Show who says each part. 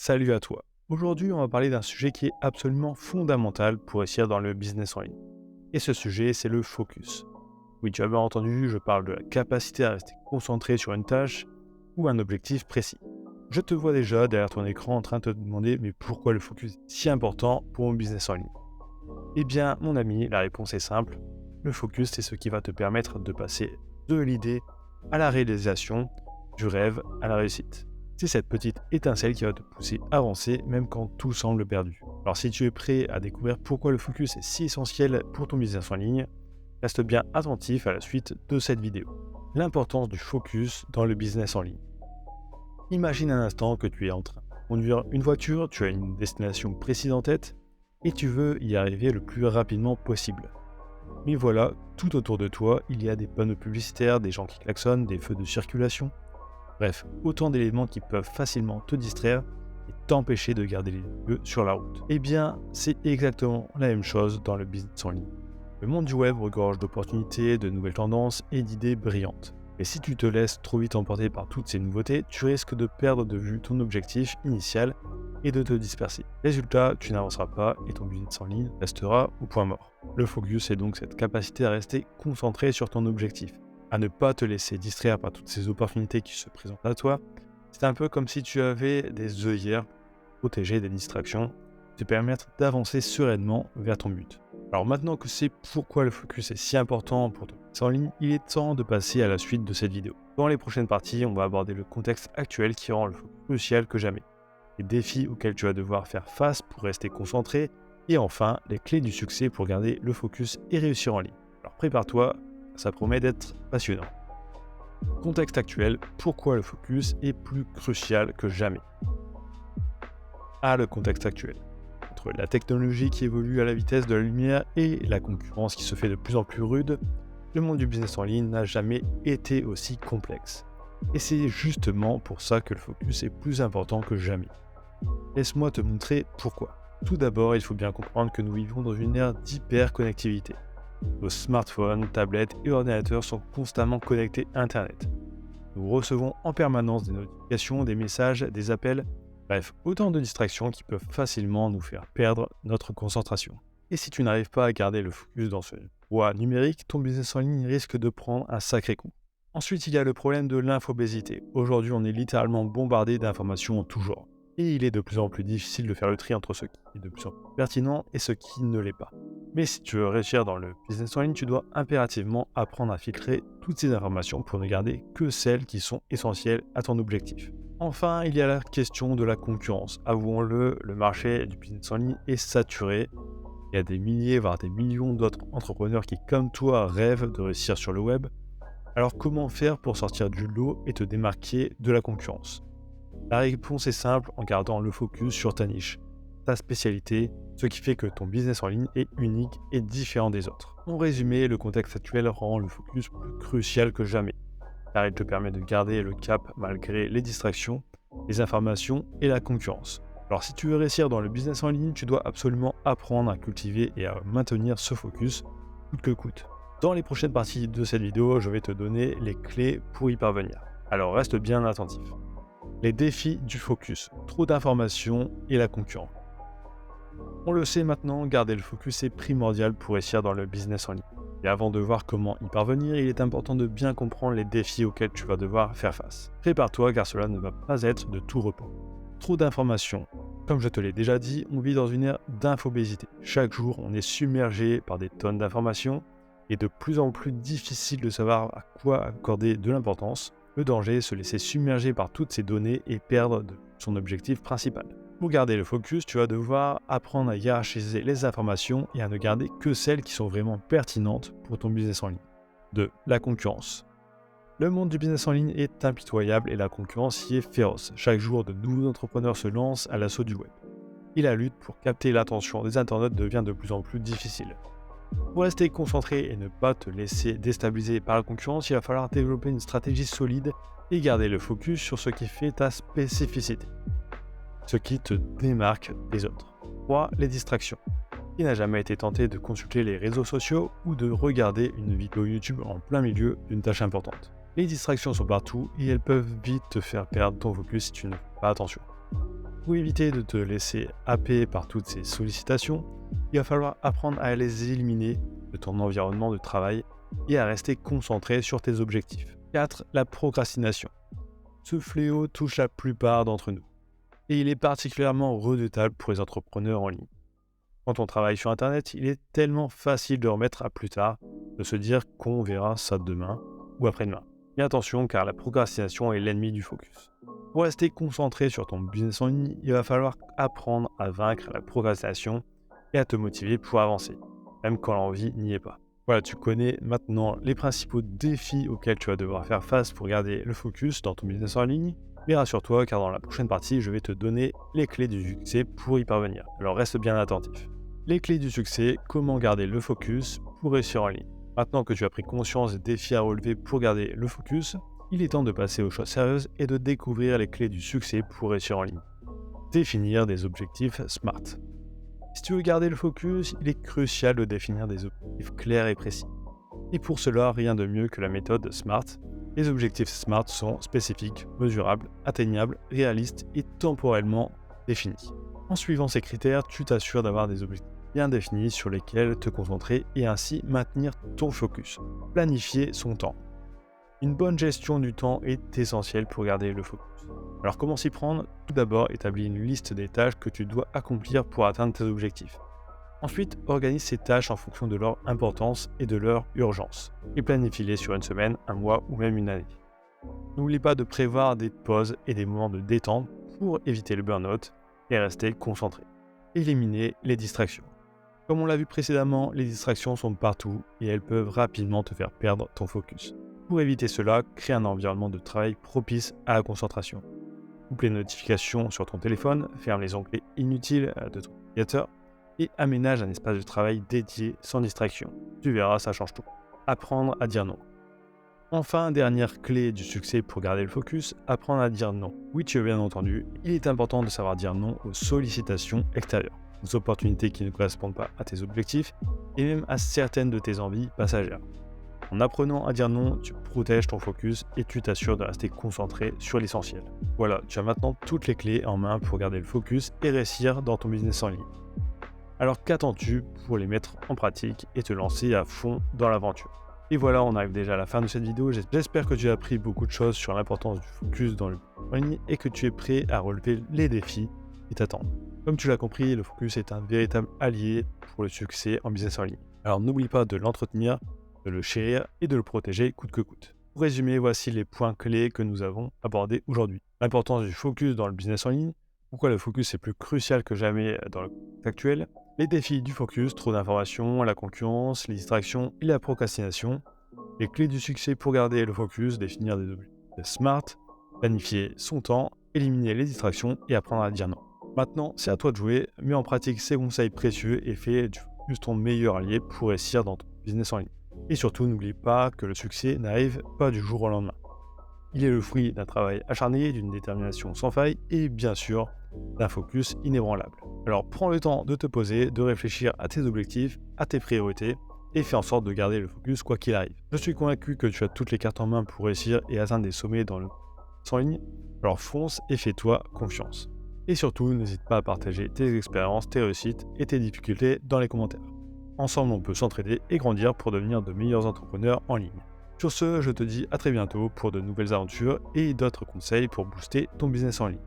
Speaker 1: Salut à toi. Aujourd'hui, on va parler d'un sujet qui est absolument fondamental pour réussir dans le business en ligne. Et ce sujet, c'est le focus. Oui, tu as bien entendu, je parle de la capacité à rester concentré sur une tâche ou un objectif précis. Je te vois déjà derrière ton écran en train de te demander mais pourquoi le focus est si important pour mon business en ligne? Eh bien, mon ami, la réponse est simple. Le focus, c'est ce qui va te permettre de passer de l'idée à la réalisation, du rêve à la réussite. C'est cette petite étincelle qui va te pousser à avancer même quand tout semble perdu. Alors si tu es prêt à découvrir pourquoi le focus est si essentiel pour ton business en ligne, reste bien attentif à la suite de cette vidéo. L'importance du focus dans le business en ligne. Imagine un instant que tu es en train de conduire une voiture, tu as une destination précise en tête et tu veux y arriver le plus rapidement possible. Mais voilà, tout autour de toi, il y a des panneaux publicitaires, des gens qui klaxonnent, des feux de circulation. Bref, autant d'éléments qui peuvent facilement te distraire et t'empêcher de garder les yeux sur la route. Eh bien, c'est exactement la même chose dans le business en ligne. Le monde du web regorge d'opportunités, de nouvelles tendances et d'idées brillantes. Mais si tu te laisses trop vite emporter par toutes ces nouveautés, tu risques de perdre de vue ton objectif initial et de te disperser. Résultat, tu n'avanceras pas et ton business en ligne restera au point mort. Le focus est donc cette capacité à rester concentré sur ton objectif, à ne pas te laisser distraire par toutes ces opportunités qui se présentent à toi. C'est un peu comme si tu avais des œillères protégées des distractions, te permettre d'avancer sereinement vers ton but. Alors maintenant que c'est pourquoi le focus est si important pour ton business en ligne, il est temps de passer à la suite de cette vidéo. Dans les prochaines parties, on va aborder le contexte actuel qui rend le focus crucial que jamais, les défis auxquels tu vas devoir faire face pour rester concentré, et enfin les clés du succès pour garder le focus et réussir en ligne. Alors prépare-toi, ça promet d'être passionnant. Contexte actuel, pourquoi le focus est plus crucial que jamais? Le contexte actuel. Entre la technologie qui évolue à la vitesse de la lumière et la concurrence qui se fait de plus en plus rude, le monde du business en ligne n'a jamais été aussi complexe. Et c'est justement pour ça que le focus est plus important que jamais. Laisse-moi te montrer pourquoi. Tout d'abord, il faut bien comprendre que nous vivons dans une ère d'hyper-connectivité. Nos smartphones, tablettes et ordinateurs sont constamment connectés à Internet. Nous recevons en permanence des notifications, des messages, des appels, bref, autant de distractions qui peuvent facilement nous faire perdre notre concentration. Et si tu n'arrives pas à garder le focus dans ce poids numérique, ton business en ligne risque de prendre un sacré coup. Ensuite, il y a le problème de l'infobésité. Aujourd'hui, on est littéralement bombardé d'informations en tout genre. Et il est de plus en plus difficile de faire le tri entre ce qui est de plus en plus pertinent et ce qui ne l'est pas. Mais si tu veux réussir dans le business en ligne, tu dois impérativement apprendre à filtrer toutes ces informations pour ne garder que celles qui sont essentielles à ton objectif. Enfin, il y a la question de la concurrence. Avouons-le, le marché du business en ligne est saturé. Il y a des milliers, voire des millions d'autres entrepreneurs qui, comme toi, rêvent de réussir sur le web. Alors comment faire pour sortir du lot et te démarquer de la concurrence? La réponse est simple en gardant le focus sur ta niche, ta spécialité, ce qui fait que ton business en ligne est unique et différent des autres. En résumé, le contexte actuel rend le focus plus crucial que jamais, car il te permet de garder le cap malgré les distractions, les informations et la concurrence. Alors si tu veux réussir dans le business en ligne, tu dois absolument apprendre à cultiver et à maintenir ce focus, coûte que coûte. Dans les prochaines parties de cette vidéo, je vais te donner les clés pour y parvenir. Alors reste bien attentif. Les défis du focus, trop d'informations et la concurrence. On le sait maintenant, garder le focus est primordial pour réussir dans le business en ligne. Et avant de voir comment y parvenir, il est important de bien comprendre les défis auxquels tu vas devoir faire face. Prépare-toi car cela ne va pas être de tout repos. Trop d'informations. Comme je te l'ai déjà dit, on vit dans une ère d'infobésité. Chaque jour, on est submergé par des tonnes d'informations et de plus en plus difficile de savoir à quoi accorder de l'importance. Le danger est de se laisser submerger par toutes ces données et perdre de son objectif principal. Pour garder le focus, tu vas devoir apprendre à hiérarchiser les informations et à ne garder que celles qui sont vraiment pertinentes pour ton business en ligne. 2. La concurrence. Le monde du business en ligne est impitoyable et la concurrence y est féroce. Chaque jour, de nouveaux entrepreneurs se lancent à l'assaut du web. Et la lutte pour capter l'attention des internautes devient de plus en plus difficile. Pour rester concentré et ne pas te laisser déstabiliser par la concurrence, il va falloir développer une stratégie solide et garder le focus sur ce qui fait ta spécificité, ce qui te démarque des autres. 3. Les distractions. Qui n'a jamais été tenté de consulter les réseaux sociaux ou de regarder une vidéo YouTube en plein milieu d'une tâche importante? Les distractions sont partout et elles peuvent vite te faire perdre ton focus si tu ne fais pas attention. Pour éviter de te laisser happer par toutes ces sollicitations, il va falloir apprendre à les éliminer de ton environnement de travail et à rester concentré sur tes objectifs. 4. La procrastination. Ce fléau touche la plupart d'entre nous et il est particulièrement redoutable pour les entrepreneurs en ligne. Quand on travaille sur Internet, il est tellement facile de remettre à plus tard, de se dire qu'on verra ça demain ou après-demain. Mais attention, car la procrastination est l'ennemi du focus. Pour rester concentré sur ton business en ligne, il va falloir apprendre à vaincre la procrastination et à te motiver pour avancer, même quand l'envie n'y est pas. Voilà, tu connais maintenant les principaux défis auxquels tu vas devoir faire face pour garder le focus dans ton business en ligne. Mais rassure-toi, car dans la prochaine partie, je vais te donner les clés du succès pour y parvenir. Alors reste bien attentif. Les clés du succès, comment garder le focus pour réussir en ligne. Maintenant que tu as pris conscience des défis à relever pour garder le focus, il est temps de passer aux choses sérieuses et de découvrir les clés du succès pour réussir en ligne. Définir des objectifs SMART. Si tu veux garder le focus, il est crucial de définir des objectifs clairs et précis. Et pour cela, rien de mieux que la méthode SMART. Les objectifs SMART sont spécifiques, mesurables, atteignables, réalistes et temporellement définis. En suivant ces critères, tu t'assures d'avoir des objectifs bien définis sur lesquels te concentrer et ainsi maintenir ton focus. Planifier son temps. Une bonne gestion du temps est essentielle pour garder le focus. Alors comment s'y prendre? Tout d'abord, établis une liste des tâches que tu dois accomplir pour atteindre tes objectifs. Ensuite, organise ces tâches en fonction de leur importance et de leur urgence, et planifie-les sur une semaine, un mois ou même une année. N'oublie pas de prévoir des pauses et des moments de détente pour éviter le burn-out et rester concentré. Éliminer les distractions. Comme on l'a vu précédemment, les distractions sont partout et elles peuvent rapidement te faire perdre ton focus. Pour éviter cela, crée un environnement de travail propice à la concentration. Coupe les notifications sur ton téléphone, ferme les onglets inutiles de ton navigateur et aménage un espace de travail dédié sans distraction. Tu verras, ça change tout. Apprendre à dire non. Enfin, dernière clé du succès pour garder le focus, apprendre à dire non. Oui, tu as bien entendu, il est important de savoir dire non aux sollicitations extérieures, aux opportunités qui ne correspondent pas à tes objectifs et même à certaines de tes envies passagères. En apprenant à dire non, tu protèges ton focus et tu t'assures de rester concentré sur l'essentiel. Voilà, tu as maintenant toutes les clés en main pour garder le focus et réussir dans ton business en ligne. Alors qu'attends-tu pour les mettre en pratique et te lancer à fond dans l'aventure? Et voilà, on arrive déjà à la fin de cette vidéo. J'espère que tu as appris beaucoup de choses sur l'importance du focus dans le business en ligne et que tu es prêt à relever les défis qui t'attendent. Comme tu l'as compris, le focus est un véritable allié pour le succès en business en ligne. Alors n'oublie pas de l'entretenir, de le chérir et de le protéger coûte que coûte. Pour résumer, voici les points clés que nous avons abordés aujourd'hui. L'importance du focus dans le business en ligne, pourquoi le focus est plus crucial que jamais dans le contexte actuel, les défis du focus, trop d'informations, la concurrence, les distractions et la procrastination, les clés du succès pour garder le focus, définir des objectifs SMART, planifier son temps, éliminer les distractions et apprendre à dire non. Maintenant, c'est à toi de jouer, mets en pratique ces conseils précieux et fais du focus ton meilleur allié pour réussir dans ton business en ligne. Et surtout, n'oublie pas que le succès n'arrive pas du jour au lendemain. Il est le fruit d'un travail acharné, d'une détermination sans faille et bien sûr d'un focus inébranlable. Alors prends le temps de te poser, de réfléchir à tes objectifs, à tes priorités et fais en sorte de garder le focus quoi qu'il arrive. Je suis convaincu que tu as toutes les cartes en main pour réussir et atteindre des sommets dans le business en ligne. Alors fonce et fais-toi confiance. Et surtout, n'hésite pas à partager tes expériences, tes réussites et tes difficultés dans les commentaires. Ensemble, on peut s'entraider et grandir pour devenir de meilleurs entrepreneurs en ligne. Sur ce, je te dis à très bientôt pour de nouvelles aventures et d'autres conseils pour booster ton business en ligne.